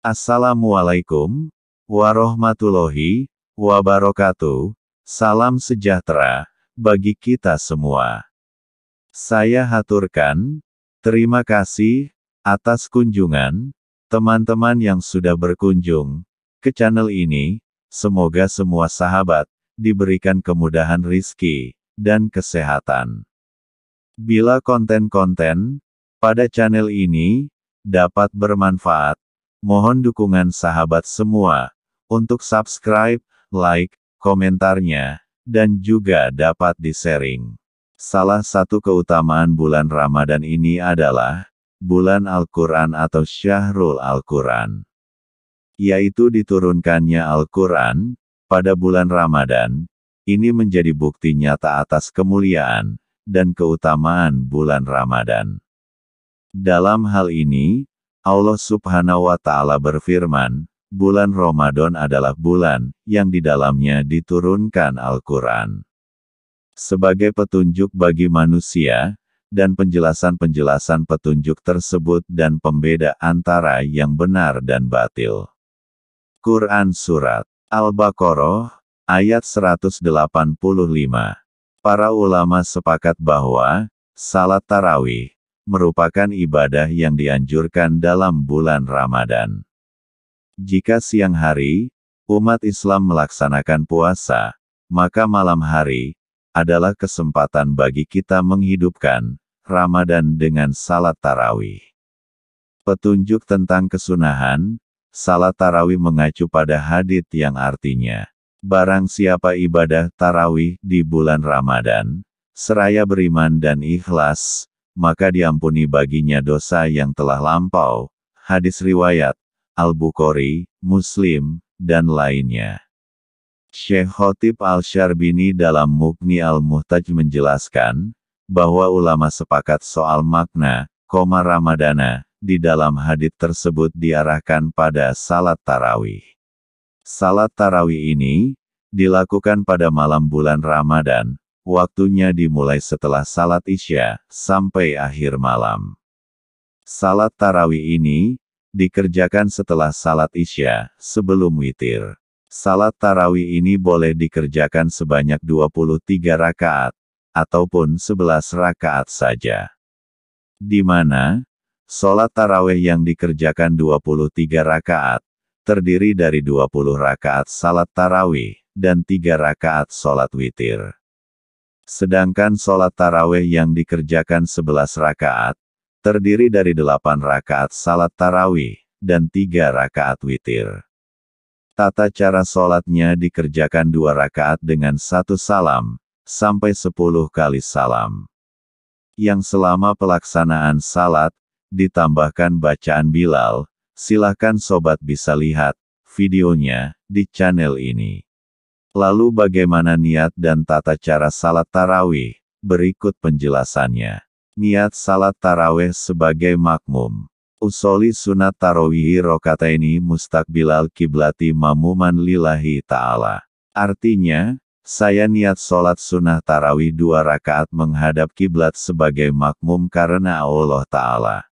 Assalamualaikum warahmatullahi wabarakatuh. Salam sejahtera bagi kita semua. Saya haturkan terima kasih atas kunjungan teman-teman yang sudah berkunjung ke channel ini. Semoga semua sahabat diberikan kemudahan rizki dan kesehatan. Bila konten-konten pada channel ini dapat bermanfaat, mohon dukungan sahabat semua untuk subscribe, like, komentarnya, dan juga dapat di-sharing. Salah satu keutamaan bulan Ramadan ini adalah bulan Al-Quran atau Syahrul Al-Quran, yaitu diturunkannya Al-Quran pada bulan Ramadan. Ini menjadi bukti nyata atas kemuliaan dan keutamaan bulan Ramadan. Dalam hal ini, Allah Subhanahu wa Ta'ala berfirman, bulan Ramadan adalah bulan yang di dalamnya diturunkan Al-Quran sebagai petunjuk bagi manusia, dan penjelasan-penjelasan petunjuk tersebut dan pembeda antara yang benar dan batil. Quran Surat Al-Baqarah, ayat 185. Para ulama sepakat bahwa salat tarawih merupakan ibadah yang dianjurkan dalam bulan Ramadan. Jika siang hari, umat Islam melaksanakan puasa, maka malam hari adalah kesempatan bagi kita menghidupkan Ramadan dengan salat tarawih. Petunjuk tentang kesunahan salat tarawih mengacu pada hadits yang artinya, barang siapa ibadah tarawih di bulan Ramadan, seraya beriman dan ikhlas, maka diampuni baginya dosa yang telah lampau. Hadis riwayat Al-Bukhari, Muslim, dan lainnya. Syekh Khotib Al-Syarbini dalam Mughni Al-Muhtaj menjelaskan, bahwa ulama sepakat soal makna, Ramadana, di dalam hadits tersebut diarahkan pada salat tarawih. Salat tarawih ini dilakukan pada malam bulan Ramadan. Waktunya dimulai setelah salat Isya, sampai akhir malam. Salat tarawih ini dikerjakan setelah salat Isya, sebelum witir. Salat tarawih ini boleh dikerjakan sebanyak 23 rakaat, ataupun 11 rakaat saja. Di mana, sholat tarawih yang dikerjakan 23 rakaat, terdiri dari 20 rakaat salat tarawih, dan 3 rakaat sholat witir. Sedangkan sholat tarawih yang dikerjakan 11 rakaat, terdiri dari 8 rakaat salat tarawih, dan 3 rakaat witir. Tata cara sholatnya dikerjakan 2 rakaat dengan 1 salam, sampai 10 kali salam. Yang selama pelaksanaan salat, ditambahkan bacaan Bilal. Silahkan sobat bisa lihat videonya di channel ini. Lalu bagaimana niat dan tata cara salat tarawih? Berikut penjelasannya. Niat salat tarawih sebagai makmum. Usoli sunat tarawih rokataini mustaqbilal kiblati mamuman lillahi ta'ala. Artinya, saya niat sholat sunnah tarawih 2 rakaat menghadap kiblat sebagai makmum karena Allah Ta'ala.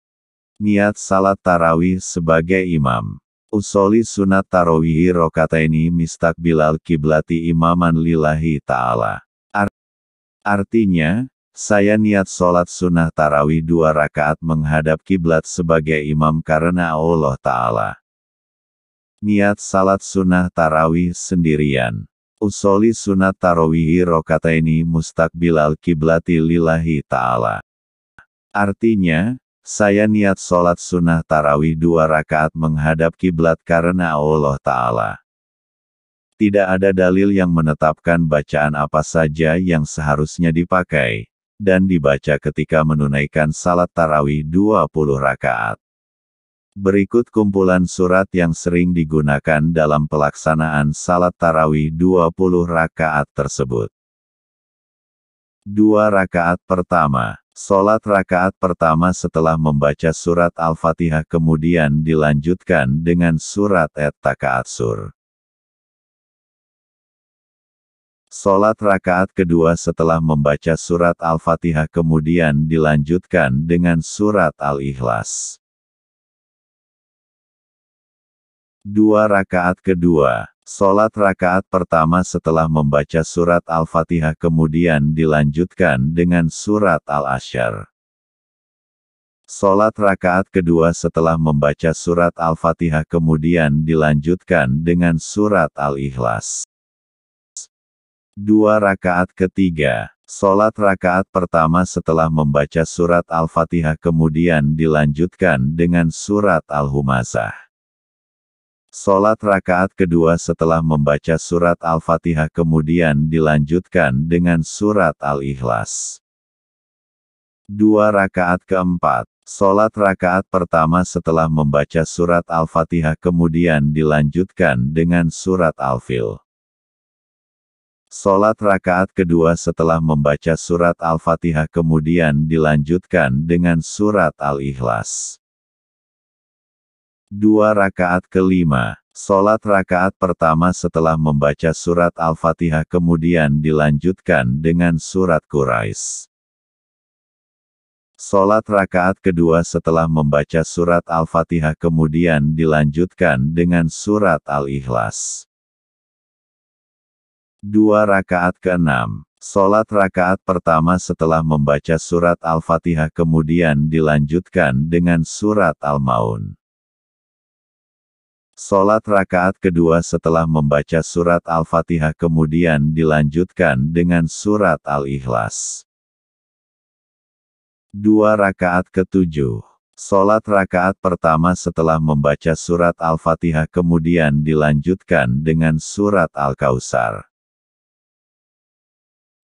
Niat salat tarawih sebagai imam. Usoli sunat tarawih rokataini mistaqbilal kiblati imaman lillahi ta'ala. Artinya, saya niat sholat sunnah tarawih 2 rakaat menghadap kiblat sebagai imam karena Allah Ta'ala. Niat salat sunnah tarawih sendirian. Usoli sunat tarawih rokataini mustaqbilal kiblati lillahi ta'ala. Artinya, saya niat sholat sunnah tarawih 2 rakaat menghadap kiblat karena Allah Ta'ala. Tidak ada dalil yang menetapkan bacaan apa saja yang seharusnya dipakai, dan dibaca ketika menunaikan salat tarawih 20 rakaat. Berikut kumpulan surat yang sering digunakan dalam pelaksanaan salat tarawih 20 rakaat tersebut. 2 rakaat pertama. Sholat rakaat pertama setelah membaca surat Al-Fatihah kemudian dilanjutkan dengan surat At-Takaatsur. Sholat rakaat kedua setelah membaca surat Al-Fatihah kemudian dilanjutkan dengan surat Al-Ikhlas. 2 rakaat kedua. Sholat rakaat pertama setelah membaca surat Al-Fatihah kemudian dilanjutkan dengan surat Al-Asyr. Sholat rakaat kedua setelah membaca surat Al-Fatihah kemudian dilanjutkan dengan surat Al-Ikhlas. 2 rakaat ketiga. Sholat rakaat pertama setelah membaca surat Al-Fatihah kemudian dilanjutkan dengan surat Al-Humazah. Sholat rakaat kedua setelah membaca surat Al-Fatihah kemudian dilanjutkan dengan surat Al-Ikhlas. 2 rakaat keempat. Sholat rakaat pertama setelah membaca surat Al-Fatihah kemudian dilanjutkan dengan surat Al-Fil. Sholat rakaat kedua setelah membaca surat Al-Fatihah kemudian dilanjutkan dengan surat Al-Ikhlas. 2 rakaat kelima. Sholat rakaat pertama setelah membaca surat Al-Fatihah kemudian dilanjutkan dengan surat Quraisy. Sholat rakaat kedua setelah membaca surat Al-Fatihah kemudian dilanjutkan dengan surat Al-Ikhlas. 2 rakaat keenam. Sholat rakaat pertama setelah membaca surat Al-Fatihah kemudian dilanjutkan dengan surat Al-Maun. Sholat rakaat kedua setelah membaca surat Al-Fatihah kemudian dilanjutkan dengan surat Al-Ikhlas. 2 rakaat ketujuh. Sholat rakaat pertama setelah membaca surat Al-Fatihah kemudian dilanjutkan dengan surat Al-Kautsar.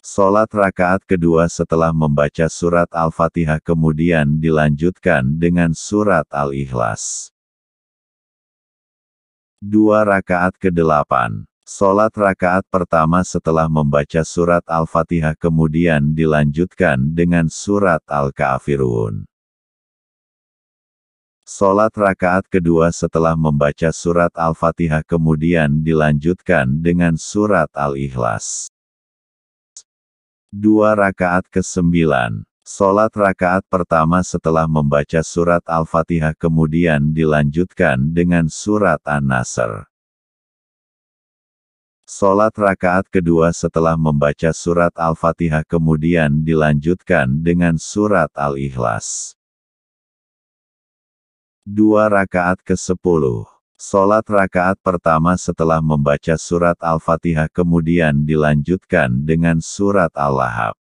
Sholat rakaat kedua setelah membaca surat Al-Fatihah kemudian dilanjutkan dengan surat Al-Ikhlas. 2 rakaat kedelapan. Sholat rakaat pertama setelah membaca surat Al-Fatihah kemudian dilanjutkan dengan surat Al-Kafirun. Sholat rakaat kedua setelah membaca surat Al-Fatihah kemudian dilanjutkan dengan surat Al-Ikhlas. 2 rakaat kesembilan. Sholat rakaat pertama setelah membaca surat Al-Fatihah kemudian dilanjutkan dengan surat An-Nasr. Sholat rakaat kedua setelah membaca surat Al-Fatihah kemudian dilanjutkan dengan surat Al-Ikhlas. 2 rakaat ke-10. Sholat rakaat pertama setelah membaca surat Al-Fatihah kemudian dilanjutkan dengan surat Al-Lahab.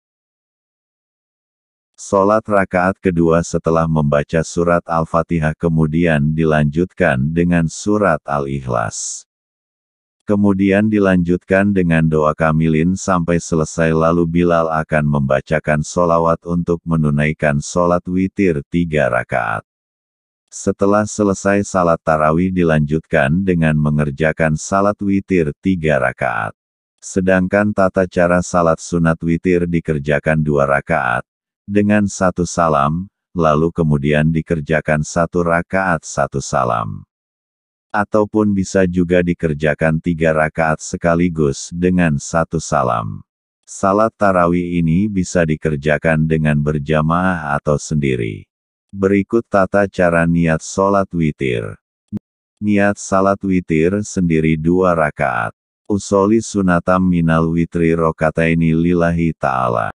Sholat rakaat kedua setelah membaca surat Al-Fatihah kemudian dilanjutkan dengan surat Al-Ikhlas. Kemudian dilanjutkan dengan doa kamilin sampai selesai lalu Bilal akan membacakan sholawat untuk menunaikan sholat witir 3 rakaat. Setelah selesai salat tarawih dilanjutkan dengan mengerjakan salat witir 3 rakaat. Sedangkan tata cara salat sunat witir dikerjakan 2 rakaat, dengan 1 salam, lalu kemudian dikerjakan 1 rakaat 1 salam. Ataupun bisa juga dikerjakan 3 rakaat sekaligus dengan 1 salam. Salat tarawih ini bisa dikerjakan dengan berjamaah atau sendiri. Berikut tata cara niat sholat witir. Niat salat witir sendiri 2 rakaat. Usoli sunatam minal witri rokataini lillahi ta'ala.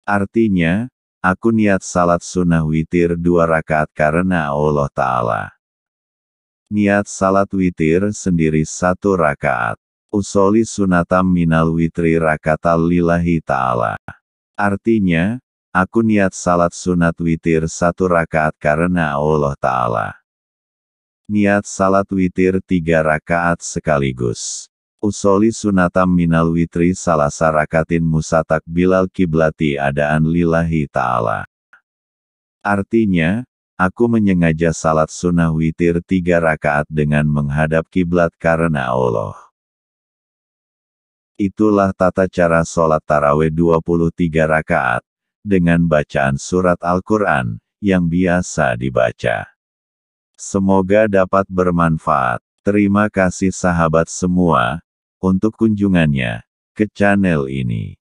Artinya, aku niat salat sunnah witir 2 rakaat karena Allah Ta'ala. Niat salat witir sendiri 1 rakaat. Usoli sunatam minal witri rakatal lillahi ta'ala. Artinya, aku niat salat sunat witir 1 rakaat karena Allah Ta'ala. Niat salat witir 3 rakaat sekaligus. Usoli sunatam minal witri salasa rakatin musatakbilal kiblati adaan lillahi ta'ala. Artinya, aku menyengaja salat sunnah witir 3 rakaat dengan menghadap kiblat karena Allah. Itulah tata cara sholat tarawih 23 rakaat, dengan bacaan surat Al-Quran, yang biasa dibaca. Semoga dapat bermanfaat. Terima kasih sahabat semua, untuk kunjungannya, ke channel ini.